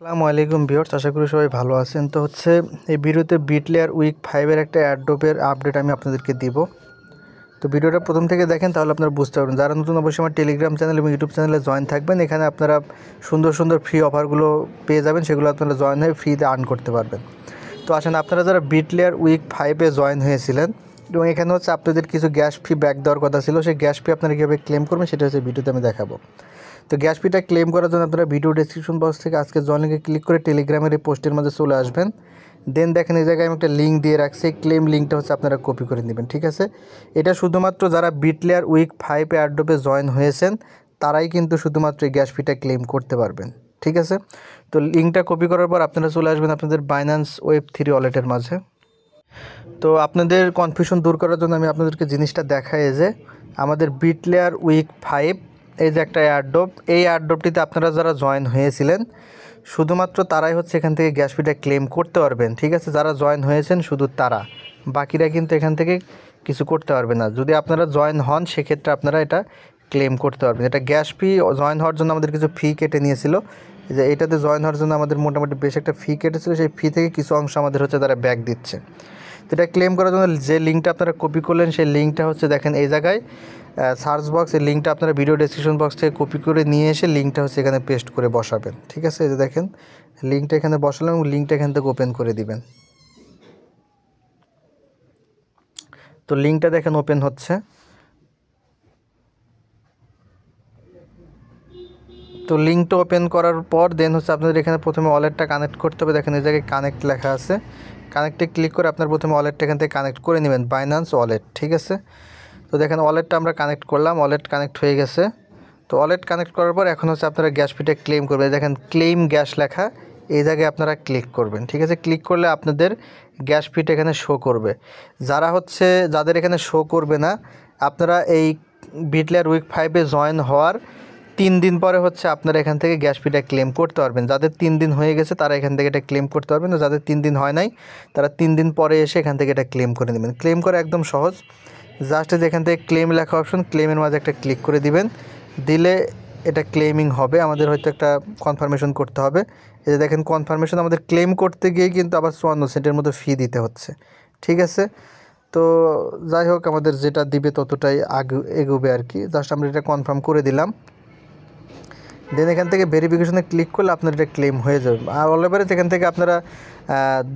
আসসালামু আলাইকুম ভিউয়ার্স, আশা করি সবাই ভালো আছেন। তো এই ভিডিওতে বিটলেয়ার উইক 5 এর একটা অ্যাডোবের আপডেট আমি আপনাদেরকে দিব। তো ভিডিওটা প্রথম থেকে দেখেন, তাহলে আপনারা বুঝতে পারবেন। যারা নতুন অবশ্যই আমার টেলিগ্রাম চ্যানেল এবং ইউটিউব চ্যানেলে জয়েন থাকবেন। এখানে আপনারা সুন্দর সুন্দর ফ্রি অফারগুলো পেয়ে যাবেন, সেগুলো আপনারা জয়েন হয়ে ফ্রিতে আর্ন করতে পারবেন। তো আসেন, আপনারা যারা বিটলেয়ার উইক 5 জয়েন হয়েছিলেন এবং এখানে আপনাদের কিছু গ্যাস ফি ব্যাক দেওয়ার কথা ছিল, সেই গ্যাস ফি আপনারা কীভাবে ক্লেম করবেন সেটা ভিডিওতে আমি দেখাবো। তো গ্যাস ফিটা ক্লেম করার জন্য আপনারা ভিডিও ডেসক্রিপশন বক্স থেকে আজকে জয়েন লিঙ্কে ক্লিক করে টেলিগ্রামের এই পোস্টের মধ্যে চলে আসবেন। দেন দেখেন এই জায়গায় আমি একটা লিঙ্ক দিয়ে রাখছি, ক্লেম লিঙ্কটা আপনারা কপি করে নেবেন। ঠিক আছে, এটা শুধুমাত্র যারা বিটলেয়ার উইক 5 অ্যাডোবে জয়েন হয়েছেন তারাই কিন্তু শুধুমাত্র এই গ্যাস ফিটা ক্লেম করতে পারবেন। ঠিক আছে, তো লিঙ্কটা কপি করার পর আপনারা চলে আসবেন আপনাদের বাইন্যান্স Web3 ওয়ালেটের মাঝে। তো আপনাদের কনফিউশন দূর করার জন্য আমি আপনাদেরকে জিনিসটা দেখাই যে আমাদের বিটলেয়ার উইক 5 এই যে একটা অ্যাডোব, এই অ্যাডোবটিতে আপনারা যারা জয়েন হয়েছিলেন শুধুমাত্র তারাই এখান থেকে গ্যাস ফিটা ক্লেম করতে পারবেন। ঠিক আছে, যারা জয়েন হয়েছেন শুধু তারা, বাকিরা কিন্তু এখান থেকে কিছু করতে পারবে না। যদি আপনারা জয়েন হন সেক্ষেত্রে আপনারা এটা ক্লেম করতে পারবেন। এটা গ্যাস ফি জয়েন হওয়ার জন্য আমাদের কিছু ফি কেটে নিয়েছিল, যে এটাতে জয়েন হওয়ার জন্য আমাদের মোটামুটি বেশ একটা ফি কেটেছিল, সেই ফি থেকে কিছু অংশ আমাদের তারা ব্যাক দিচ্ছে। তো এটা ক্লেম করার জন্য যে লিঙ্কটা আপনারা কপি করলেন সেই লিঙ্কটা দেখেন এই জায়গায় সার্চ বক্স, এই লিঙ্কটা আপনারা ভিডিও ডেসক্রিপশন বক্স থেকে কপি করে নিয়ে এসে লিঙ্কটা এখানে পেস্ট করে বসাবেন। ঠিক আছে, এই যে দেখেন লিঙ্কটা এখানে বসালাম এবং লিঙ্কটা এখান থেকে ওপেন করে দিবেন। তো লিঙ্কটা দেখেন ওপেন হচ্ছে। তো লিঙ্কটা ওপেন করার পর দেন আপনাদের এখানে প্রথমে ওয়ালেটটা কানেক্ট করতে হবে। দেখেন এই জায়গায় কানেক্ট লেখা আছে, কানেক্টে ক্লিক করে আপনার প্রথমে ওয়ালেটটা এখান থেকে কানেক্ট করে নেবেন, বাইন্যান্স ওয়ালেট। ঠিক আছে, তো দেখেন ওয়ালেটটা আমরা কানেক্ট করলাম, ওয়ালেট কানেক্ট হয়ে গেছে। তো ওয়ালেট কানেক্ট করার পর এখন আপনারা গ্যাস ফিটা ক্লেম করবেন। দেখেন ক্লেম গ্যাস লেখা, এই জায়গায় আপনারা ক্লিক করবেন। ঠিক আছে, ক্লিক করলে আপনাদের গ্যাস ফিটা এখানে শো করবে। যারা যাদের এখানে শো করবে না, আপনারা এই বিটলেয়ার উইক 5 জয়েন হওয়ার 3 দিন পরে আপনারা এখান থেকে গ্যাস ফিটা ক্লেম করতে পারবেন। যাদের 3 দিন হয়ে গেছে তারা এখান থেকে এটা ক্লেম করতে পারবেন, যাদের 3 দিন হয় নাই তারা 3 দিন পরে এসে এখান থেকে এটা ক্লেম করে নেবেন। ক্লেম করা একদম সহজ, জাস্ট যেখান থেকে ক্লেম লেখা অপশন, ক্লেমের মাঝে একটা ক্লিক করে দিবেন, দিলে এটা ক্লেমিং হবে। আমাদের একটা কনফার্মেশন করতে হবে। এই যে দেখেন কনফার্মেশন, আমাদের ক্লেম করতে গিয়ে কিন্তু আবার 54 সেন্টের মতো ফি দিতে হচ্ছে। ঠিক আছে, তো যাই হোক আমাদের যেটা দিবে ততটাই এগোবে আর কি। জাস্ট আমরা এটা কনফার্ম করে দিলাম। দেন এখান থেকে ভেরিফিকেশনে ক্লিক করলে আপনার এটা ক্লেম হয়ে যাবে। আর অল এভারেজ এখান থেকে আপনারা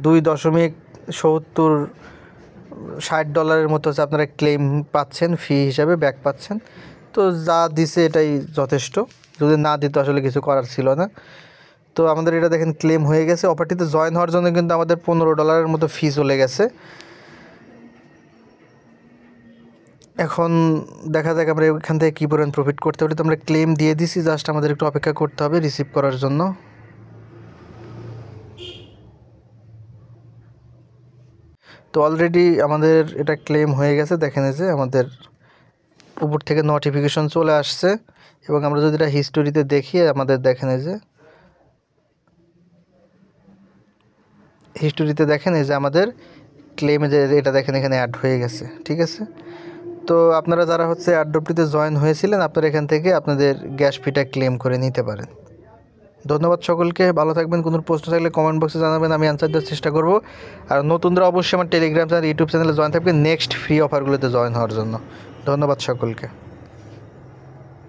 $2.60 মতো আপনারা ক্লেম পাচ্ছেন, ফি হিসাবে ব্যাক পাচ্ছেন। তো যা দিছে এটাই যথেষ্ট, যদি না দিত আসলে কিছু করার ছিল না। তো আমাদের এটা দেখেন ক্লেম হয়ে গেছে। অফারটিতে জয়েন হওয়ার জন্য কিন্তু আমাদের $15 মতো ফি চলে গেছে। এখন দেখা যাক আমরা এখান থেকে কী পরিমাণ প্রফিট করতে পারি। তো আমরা ক্লেম দিয়ে দিছি, জাস্ট আমাদের একটু অপেক্ষা করতে হবে রিসিভ করার জন্য। তো অলরেডি আমাদের এটা ক্লেম হয়ে গেছে। দেখেন যে আমাদের উপর থেকে নোটিফিকেশন চলে আসছে, এবং আমরা যদি এটা হিস্টোরিতে দেখি আমাদের দেখেন যে হিস্টোরিতে দেখেন যে আমাদের ক্লেমে যে এটা দেখেন এখানে অ্যাড হয়ে গেছে। ঠিক আছে, তো আপনারা যারা অ্যাডোবটিতে জয়েন হয়েছিলেন আপনারা এখান থেকে আপনাদের গ্যাস ফিটা ক্লেম করে নিতে পারেন। ধন্যবাদ সকলকে, ভালো থাকবেন। কোনো প্রশ্ন থাকলে কমেন্ট বক্সে জানাবেন, আমি অ্যান্সার দেওয়ার চেষ্টা করব। আর নতুনরা অবশ্যই আমার টেলিগ্রাম চ্যানেল, ইউটিউব চ্যানেলে জয়েন থাকবেন নেক্সট ফ্রি অফারগুলোতে জয়েন হওয়ার জন্য। ধন্যবাদ সকলকে।